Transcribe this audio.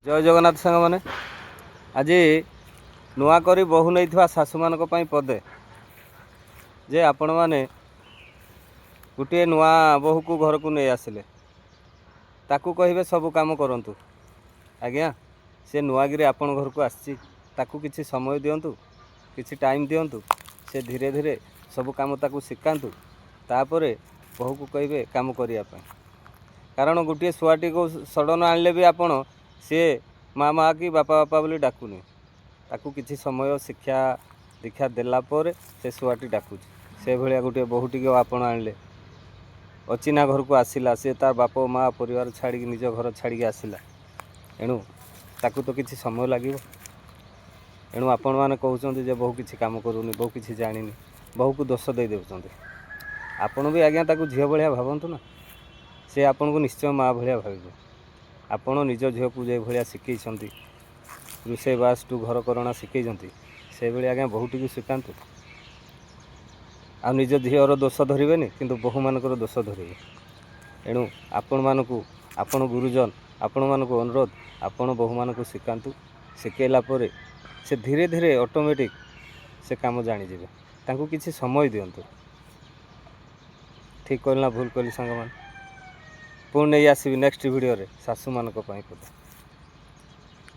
जय जगन्नाथ सांग मैंने आज नुआ करी बहु नहीं शाशु मान पदे जे आपण मैंने गोटे नुआ बहु को घर को नहीं आसिले ताकू कहे सब काम करूँ आज्ञा से नुआगिरी आपण घर को आसी किसी समय दिंतु किसी टाइम दिंतु से धीरे धीरे सब काम ताकू शिखातु तापर बहु को कहे काम करने कारण गोटे छुआटी को सडन आणले भी आपण सी माँ माँ कि बापा बापा बोली डाकुनी ताकू किसी समय शिक्षा दीक्षा देलापर से छुआटी डाकुच से भाया गोटे बहुटी आपण आणले अचिना घर को आसला सी तार बाप माँ परिवार छाड़ी निज घर छाड़ी आसला एणु ताकू तो किसी समय लगे एणु आपण मैंने कहते जे बहु किसी काम करूनी बहु किसी जानी बहु को दोष दे देउछन्ति आपण भी आज्ञा ताकू झील भाया भावतु ना से आपन को निश्चय माँ भाया भावे आपण निज झील को जो भाया शिखई रोषेबास टू घर करणा शिखई से भाई आज्ञा बहुटी को शिखातु आ निज झीवर दोष धरबे किंतु बहु मानकर दोष धरबे एणु आपण मानकु आपण गुरुजन आपण मानकु अनुरोध आपण बहु मानकु शिखातु शिखेला परे से धीरे धीरे ऑटोमेटिक से काम जानीजे तांको किसी समय दिंतु ठीक कहना भूल कली सांग मान पुणी नहीं आसबि नेक्स्ट वीडियो रे शाशु मान पदे।